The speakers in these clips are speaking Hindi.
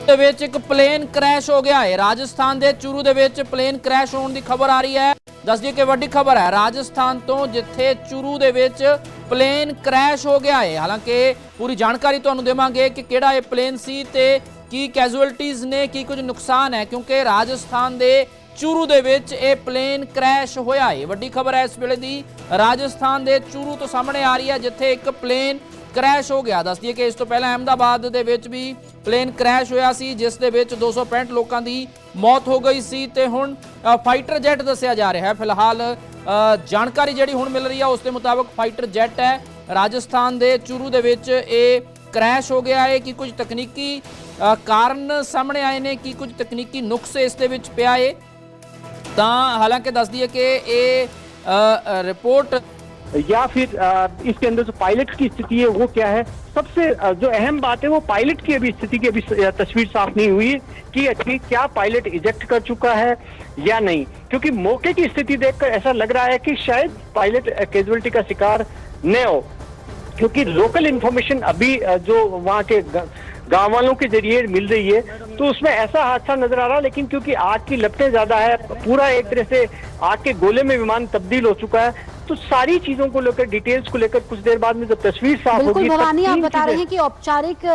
ਦੇ ਵਿੱਚ ਇੱਕ ਪਲੇਨ ਕ੍ਰੈਸ਼ ਹੋ ਗਿਆ ਹੈ। ਰਾਜਸਥਾਨ ਦੇ ਚੂਰੂ ਦੇ ਵਿੱਚ ਪਲੇਨ ਕ੍ਰੈਸ਼ ਹੋਣ ਦੀ ਖਬਰ ਆ ਰਹੀ ਹੈ। ਦੱਸ ਦਈਏ ਕਿ ਵੱਡੀ ਖਬਰ ਹੈ ਰਾਜਸਥਾਨ ਤੋਂ, ਜਿੱਥੇ ਚੂਰੂ ਦੇ ਵਿੱਚ ਪਲੇਨ ਕ੍ਰੈਸ਼ ਹੋ ਗਿਆ ਹੈ। ਹਾਲਾਂਕਿ ਪੂਰੀ ਜਾਣਕਾਰੀ ਤੁਹਾਨੂੰ ਦੇਵਾਂਗੇ ਕਿ ਕਿਹੜਾ ਇਹ ਪਲੇਨ ਸੀ ਤੇ ਕੀ ਕੈਜੂਅਲਟੀਜ਼ ਨੇ, ਕੀ ਕੁਝ ਨੁਕਸਾਨ ਹੈ, ਕਿਉਂਕਿ ਰਾਜਸਥਾਨ ਦੇ ਚੂਰੂ ਦੇ ਵਿੱਚ ਇਹ ਪਲੇਨ ਕ੍ਰੈਸ਼ ਹੋਇਆ ਹੈ। ਵੱਡੀ ਖਬਰ ਹੈ ਇਸ ਵੇਲੇ ਦੀ ਰਾਜਸਥਾਨ ਦੇ ਚੂਰੂ ਤੋਂ ਸਾਹਮਣੇ ਆ ਰਹੀ ਹੈ, ਜਿੱਥੇ ਇੱਕ ਪਲੇਨ ਕ੍ਰੈਸ਼ ਹੋ ਗਿਆ। ਦੱਸ ਦਈਏ ਕਿ ਇਸ ਤੋਂ ਪਹਿਲਾਂ ਅਹਿਮਦਾਬਾਦ ਦੇ ਵਿੱਚ ਵੀ ਪਲੇਨ ਕ੍ਰੈਸ਼ ਹੋਇਆ ਸੀ, ਜਿਸ ਦੇ ਵਿੱਚ 265 ਲੋਕਾਂ ਦੀ ਮੌਤ ਹੋ ਗਈ ਸੀ ਤੇ ਹੁਣ ਫਾਈਟਰ ਜੈਟ ਦੱਸਿਆ ਜਾ ਰਿਹਾ ਹੈ। ਫਿਲਹਾਲ ਜਾਣਕਾਰੀ ਜਿਹੜੀ ਹੁਣ ਮਿਲ ਰਹੀ ਹੈ ਉਸ ਦੇ ਮੁਤਾਬਕ ਫਾਈਟਰ ਜੈਟ ਹੈ। ਰਾਜਸਥਾਨ ਦੇ ਚੂਰੂ ਦੇ ਵਿੱਚ ਇਹ ਕ੍ਰੈਸ਼ ਹੋ ਗਿਆ ਹੈ। ਕਿ ਕੁਝ ਤਕਨੀਕੀ ਕਾਰਨ ਸਾਹਮਣੇ ਆਏ ਨੇ, ਕਿ ਕੁਝ ਤਕਨੀਕੀ ਨੁਕਸ ਇਸ ਦੇ ਵਿੱਚ ਪਿਆ ਹੈ। ਤਾਂ ਹਾਲਾਂकि ਦੱਸ दीजिए कि ये रिपोर्ट या फिर इसके अंदर जो पायलट की स्थिति है वो क्या है। सबसे जो अहम बात है वो पायलट की अभी स्थिति की अभी तस्वीर साफ नहीं हुई कि अभी क्या पायलट इजेक्ट कर चुका है या नहीं, क्योंकि मौके की स्थिति देखकर ऐसा लग रहा है कि शायद पायलट कैजुअलिटी का शिकार न हो, क्योंकि लोकल इंफॉर्मेशन अभी जो वहाँ के गांव वालों के जरिए मिल रही है तो उसमें ऐसा हादसा नजर आ रहा है। लेकिन क्योंकि आग की लपटें ज्यादा है, पूरा एक तरह से आग के गोले में विमान तब्दील हो चुका है, तो सारी चीजों को लेकर, डिटेल्स को लेकर कुछ देर बाद में जब तस्वीर साफ होगी। बिल्कुल भवानी, आप बता रहे हैं कि औपचारिक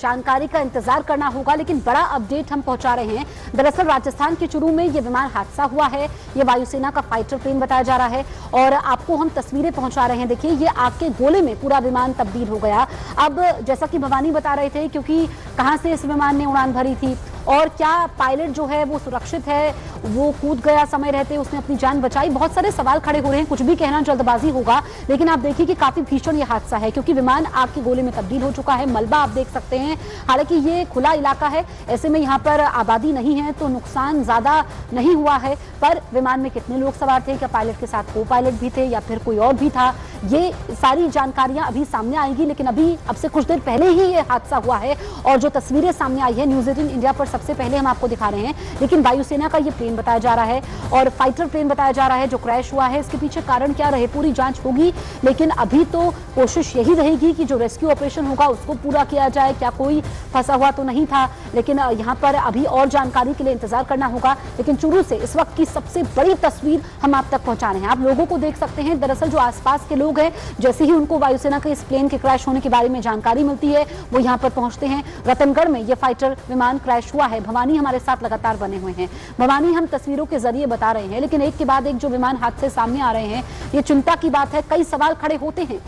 जानकारी का इंतजार करना होगा, लेकिन बड़ा अपडेट हम पहुंचा रहे हैं। दरअसल राजस्थान के चूरू में ये विमान हादसा हुआ है। ये वायुसेना का फाइटर प्लेन बताया जा रहा है और आपको हम तस्वीरें पहुंचा रहे हैं। देखिए, ये आग के गोले में पूरा विमान तब्दील हो गया। अब जैसा कि भवानी बता रहे थे, क्योंकि कहां से इस विमान ने उड़ान भरी थी और क्या पायलट जो है वो सुरक्षित है, वो कूद गया समय रहते, उसने अपनी जान बचाई, बहुत सारे सवाल खड़े हो रहे हैं। कुछ भी कहना जल्दबाजी होगा, लेकिन आप देखिए कि काफी भीषण ये हादसा है, क्योंकि विमान आग के गोले में तब्दील हो चुका है। मलबा आप देख सकते हैं। हालांकि ये खुला इलाका है, ऐसे में यहाँ पर आबादी नहीं है तो नुकसान ज्यादा नहीं हुआ है। पर विमान में कितने लोग सवार थे, क्या पायलट के साथ को पायलट भी थे या फिर कोई और भी था, ये सारी जानकारियां अभी सामने आएंगी। लेकिन अभी अब से कुछ देर पहले ही ये हादसा हुआ है और जो तस्वीरें सामने आई है न्यूज़ 18 इंडिया पर सबसे पहले हम आपको दिखा रहे हैं। लेकिन वायुसेना का ये प्लेन बताया जा रहा है और फाइटर प्लेन बताया जा रहा है जो क्रैश हुआ है। इसके पीछे कारण क्या रहे, पूरी जांच होगी, लेकिन अभी तो कोशिश यही रहेगी कि जो रेस्क्यू ऑपरेशन होगा उसको पूरा किया जाए। क्या कोई फंसा हुआ तो नहीं था, लेकिन यहाँ पर अभी और जानकारी के लिए इंतजार करना होगा। लेकिन चूरू से इस वक्त की सबसे बड़ी तस्वीर हम आप तक पहुंचा रहे हैं। आप लोगों को देख सकते हैं, दरअसल जो आसपास के लोग हैं, जैसे ही उनको वायुसेना के इस प्लेन के क्रैश होने के बारे में जानकारी मिलती है वो यहाँ पर पहुंचते हैं। रतनगढ़ में ये फाइटर विमान क्रैश हुआ है। भवानी हमारे साथ लगातार बने हुए हैं। भवानी, हम तस्वीरों के जरिए बता रहे हैं, लेकिन एक के बाद एक जो विमान हादसे सामने आ रहे हैं, ये चिंता की बात है, कई सवाल खड़े होते हैं।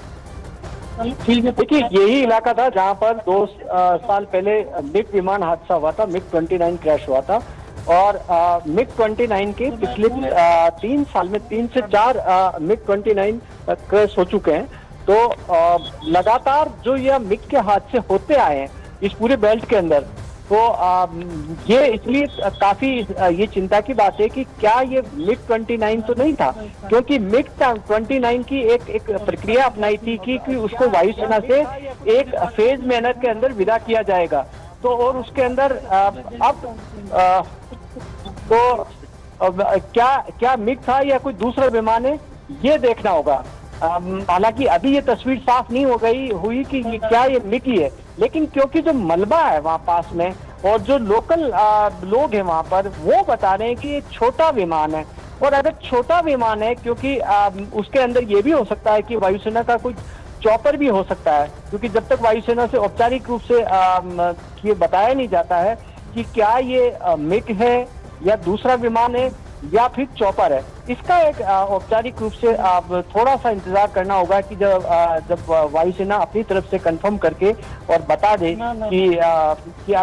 देखिए, यही इलाका था जहां पर 2 साल पहले मिग विमान हादसा हुआ था, मिग 29 क्रैश हुआ था। और मिग 29 के पिछले 3 साल में 3 से 4 मिग 29 क्रैश हो चुके हैं। तो लगातार जो यह मिग के हादसे होते आए हैं इस पूरे बेल्ट के अंदर, तो ये इसलिए काफी ये चिंता की बात है कि क्या ये मिग 29 तो नहीं था, क्योंकि मिग 29 की एक प्रक्रिया अपनाई थी कि उसको वायुसेना से एक फेज मैनर के अंदर विदा किया जाएगा। तो और उसके अंदर क्या मिग था या कोई दूसरा विमान है, ये देखना होगा। हालांकि अभी ये तस्वीर साफ नहीं हुई कि क्या ये मिग ही है, लेकिन क्योंकि जो मलबा है वहाँ पास में और जो लोकल लोग हैं वहाँ पर, वो बता रहे हैं कि ये छोटा विमान है। और अगर छोटा विमान है, क्योंकि उसके अंदर ये भी हो सकता है कि वायुसेना का कोई चॉपर भी हो सकता है, क्योंकि जब तक वायुसेना से औपचारिक रूप से ये बताया नहीं जाता है कि क्या ये मिग है या दूसरा विमान है या फिर चॉपर है। इसका एक औपचारिक रूप से आप थोड़ा सा इंतजार करना होगा कि जब वायुसेना अपनी तरफ से कंफर्म करके और बता दे कि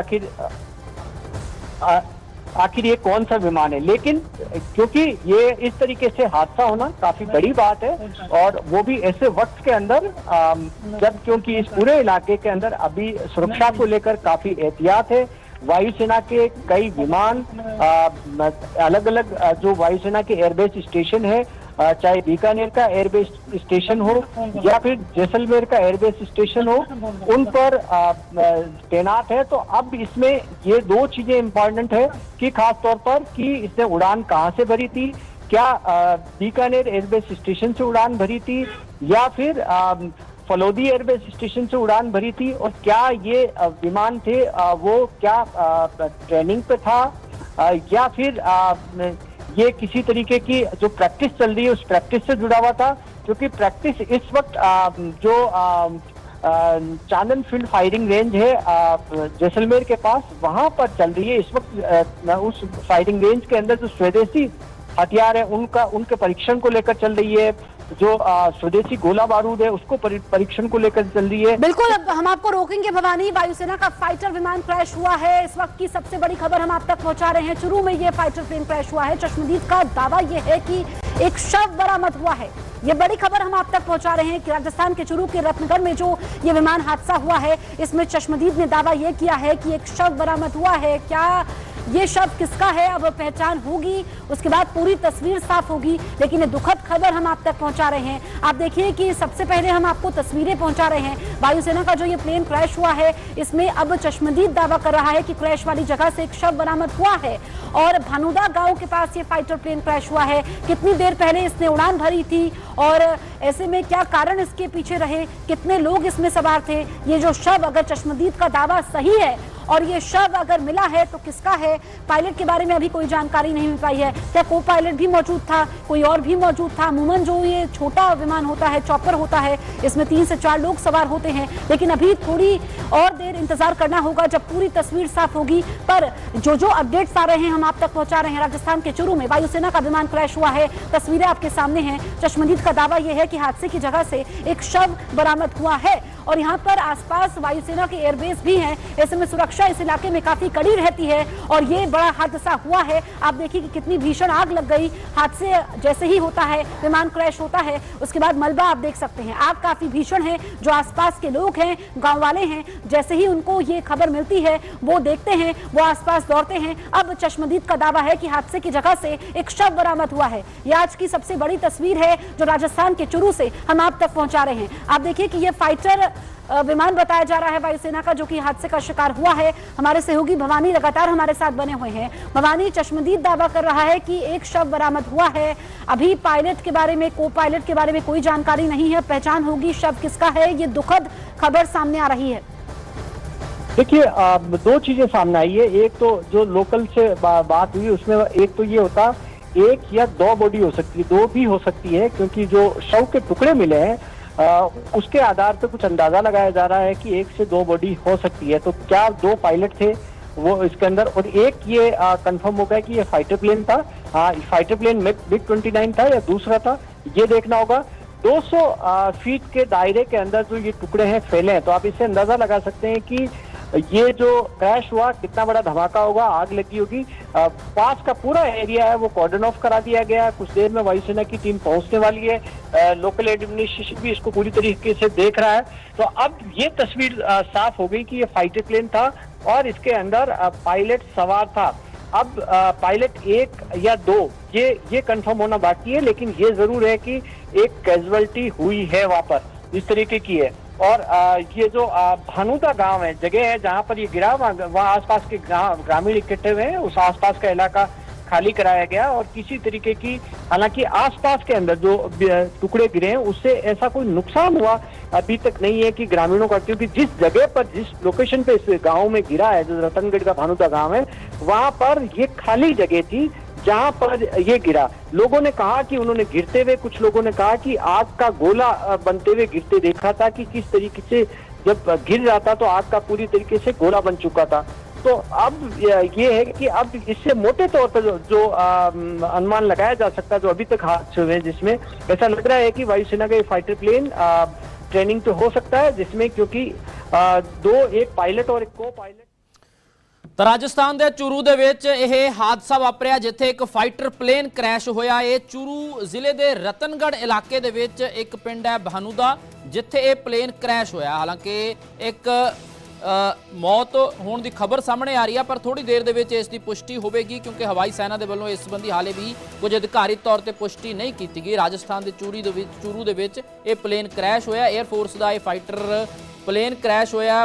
आखिर ये कौन सा विमान है। लेकिन क्योंकि ये इस तरीके से हादसा होना काफी बड़ी बात है, और वो भी ऐसे वक्त के अंदर जब, क्योंकि इस पूरे इलाके के अंदर अभी सुरक्षा को लेकर काफी एहतियात है। वायुसेना के कई विमान अलग अलग जो वायुसेना के एयरबेस स्टेशन है, चाहे बीकानेर का एयरबेस स्टेशन हो या फिर जैसलमेर का एयरबेस स्टेशन हो, उन पर तैनात है। तो अब इसमें ये 2 चीजें इम्पोर्टेंट है कि खास तौर पर कि इसने उड़ान कहाँ से भरी थी, क्या बीकानेर एयरबेस स्टेशन से उड़ान भरी थी या फिर फलोदी एयरबेस स्टेशन से उड़ान भरी थी, और क्या ये विमान थे वो क्या ट्रेनिंग पे था या फिर ये किसी तरीके की जो प्रैक्टिस चल रही है उस प्रैक्टिस से जुड़ा हुआ था? क्योंकि प्रैक्टिस इस वक्त जो चांदन फील्ड फायरिंग रेंज है जैसलमेर के पास, वहां पर चल रही है इस वक्त। उस फायरिंग रेंज के अंदर जो स्वदेशी हथियार है उनके परीक्षण को लेकर चल रही है, जो स्वदेशी गोला बारूद है उसको परीक्षण को लेकर चल रही है। बिल्कुल, अब हम आपको रोकेंगे भवानी। वायुसेना का फाइटर विमान क्रैश हुआ है, इस वक्त की सबसे बड़ी खबर हम आप तक पहुंचा रहे हैं। चूरू में ये फाइटर प्लेन क्रैश हुआ है। चश्मदीद का दावा ये है कि एक शव बरामद हुआ है। ये बड़ी खबर हम आप तक पहुंचा रहे हैं कि राजस्थान के चूरू के रत्नगढ़ में जो ये विमान हादसा हुआ है, इसमें चश्मदीद ने दावा ये किया है कि एक शव बरामद हुआ है। क्या ये शव किसका है अब पहचान होगी, उसके बाद पूरी तस्वीर साफ होगी, लेकिन ये दुखद खबर हम आप तक पहुंचा रहे हैं। आप देखिए कि सबसे पहले हम आपको तस्वीरें पहुंचा रहे हैं। वायुसेना का जो ये प्लेन क्रैश हुआ है, इसमें अब चश्मदीद दावा कर रहा है कि क्रैश वाली जगह से एक शव बरामद हुआ है और भानुदा गांव के पास ये फाइटर प्लेन क्रैश हुआ है। कितनी देर पहले इसने उड़ान भरी थी और ऐसे में क्या कारण इसके पीछे रहे, कितने लोग इसमें सवार थे, ये जो शव अगर चश्मदीद का दावा सही है और ये शव अगर मिला है तो किसका है? पायलट के बारे में अभी कोई जानकारी नहीं मिल पाई है। क्या को पायलट भी मौजूद था, कोई और भी मौजूद था? अमूमन जो ये छोटा विमान होता है, चॉपर होता है, इसमें 3 से 4 लोग सवार होते हैं, लेकिन अभी थोड़ी और देर इंतजार करना होगा जब पूरी तस्वीर साफ होगी। पर जो अपडेट्स आ रहे हैं हम आप तक पहुंचा रहे हैं। राजस्थान के चूरू में वायुसेना का विमान क्रैश हुआ है, तस्वीरें आपके सामने हैं। चश्मदीद का दावा यह है कि हादसे की जगह से एक शव बरामद हुआ है और यहाँ पर आसपास वायुसेना के एयरबेस भी हैं। ऐसे में सुरक्षा इस इलाके में काफी कड़ी रहती है और ये बड़ा हादसा हुआ है। आप देखिए कि कितनी भीषण आग लग गई। हादसे जैसे ही होता है, विमान क्रैश होता है, उसके बाद मलबा आप देख सकते हैं। आग काफी भीषण है। जो आसपास के लोग हैं, गांव वाले हैं, जैसे ही उनको ये खबर मिलती है वो देखते हैं, वो आसपास दौड़ते हैं। अब चश्मदीद का दावा है कि हादसे की जगह से एक शव बरामद हुआ है। ये आज की सबसे बड़ी तस्वीर है जो राजस्थान के चूरू से हम आप तक पहुंचा रहे हैं। आप देखिए कि ये फाइटर विमान बताया जा रहा है वायुसेना का, जो कि हादसे का शिकार हुआ है। हमारे सहयोगी भवानी लगातार हमारे साथ बने हुए हैं। भवानी, चश्मदीद दावा कर रहा है कि एक शव बरामद हुआ है। अभी पायलट के बारे में, को पायलट के बारे में कोई जानकारी नहीं है। पहचान होगी शव किसका है, ये दुखद खबर सामने आ रही है। देखिए, 2 चीजें सामने आई है। एक तो जो लोकल से बात हुई उसमें एक तो ये होता 1 या 2 बॉडी हो सकती है, 2 भी हो सकती है, क्योंकि जो शव के टुकड़े मिले हैं उसके आधार पे कुछ अंदाजा लगाया जा रहा है कि 1 से 2 बॉडी हो सकती है। तो क्या 2 पायलट थे वो इसके अंदर, और एक ये कंफर्म हो गया कि ये फाइटर प्लेन था। फाइटर प्लेन MiG-29 था या दूसरा था, ये देखना होगा। 200 फीट के दायरे के अंदर जो ये टुकड़े हैं फैले हैं, तो आप इससे अंदाजा लगा सकते हैं कि ये जो क्रैश हुआ कितना बड़ा धमाका होगा, आग लगी होगी। पास का पूरा एरिया है वो कॉर्डन ऑफ करा दिया गया है। कुछ देर में वायुसेना की टीम पहुंचने वाली है। लोकल एडमिनिस्ट्रेशन भी इसको पूरी तरीके से देख रहा है। तो अब ये तस्वीर साफ हो गई कि ये फाइटर प्लेन था और इसके अंदर पायलट सवार था। अब पायलट 1 या 2 ये कंफर्म होना बाकी है, लेकिन ये जरूर है कि एक कैजुअलिटी हुई है वहां पर, इस तरीके की है। और ये जो भानुदा गांव है, जगह है जहां पर ये गिरा, वहाँ आसपास के ग्रामीण इकट्ठे हुए हैं। उस आसपास का इलाका खाली कराया गया और किसी तरीके की, हालांकि आसपास के अंदर जो टुकड़े गिरे हैं उससे ऐसा कोई नुकसान हुआ अभी तक नहीं है कि ग्रामीणों का, क्योंकि जिस जगह पर, जिस लोकेशन पे इस गांव में गिरा है, जो रतनगढ़ का भानुदा गांव है, वहां पर ये खाली जगह थी जहां पर ये गिरा। लोगों ने कहा कि उन्होंने गिरते हुए, कुछ लोगों ने कहा कि आग का गोला बनते हुए गिरते देखा था, कि किस तरीके से जब गिर रहा था तो आग का पूरी तरीके से गोला बन चुका था। तो अब ये है कि अब इससे मोटे तौर पर जो अनुमान लगाया जा सकता है, जो अभी तक हादसे हुए, जिसमें ऐसा लग रहा है कि वायुसेना का ये फाइटर प्लेन ट्रेनिंग तो हो सकता है, जिसमें क्योंकि 2, एक पायलट और एक को पायलट। ਤਾਂ ਰਾਜਸਥਾਨ ਦੇ ਚੂਰੂ ਦੇ ਵਿੱਚ ਇਹ ਹਾਦਸਾ ਵਾਪਰਿਆ ਜਿੱਥੇ ਇੱਕ ਫਾਈਟਰ ਪਲੇਨ ਕ੍ਰੈਸ਼ ਹੋਇਆ। ਇਹ ਚੂਰੂ ਜ਼ਿਲ੍ਹੇ ਦੇ ਰਤਨਗੜ੍ਹ ਇਲਾਕੇ ਦੇ ਵਿੱਚ ਇੱਕ ਪਿੰਡ ਹੈ ਭਾਨੂਦਾ, ਜਿੱਥੇ ਇਹ ਪਲੇਨ ਕ੍ਰੈਸ਼ ਹੋਇਆ। ਹਾਲਾਂਕਿ ਇੱਕ मौत होने की खबर सामने आ रही है, पर थोड़ी देर ਦੇ ਵਿੱਚ ਇਸ ਦੀ ਪੁਸ਼ਟੀ ਹੋਵੇਗੀ, क्योंकि हवाई सेना ਦੇ ਵੱਲੋਂ ਇਸ ਸੰਬੰਧੀ ਹਾਲੇ ਵੀ ਕੁਝ ਅਧਿਕਾਰਿਤ ਤੌਰ ਤੇ ਪੁਸ਼ਟੀ ਨਹੀਂ ਕੀਤੀ ਗਈ। ਰਾਜਸਥਾਨ ਦੇ ਚੂਰੂ ਦੇ ਵਿੱਚ ਇਹ ਪਲੇਨ ਕ੍ਰੈਸ਼ ਹੋਇਆ। 에ਅਰ ਫੋਰਸ ਦਾ ਇਹ ਫਾਈਟਰ ਪਲੇਨ ਕ੍ਰੈਸ਼ ਹੋਇਆ।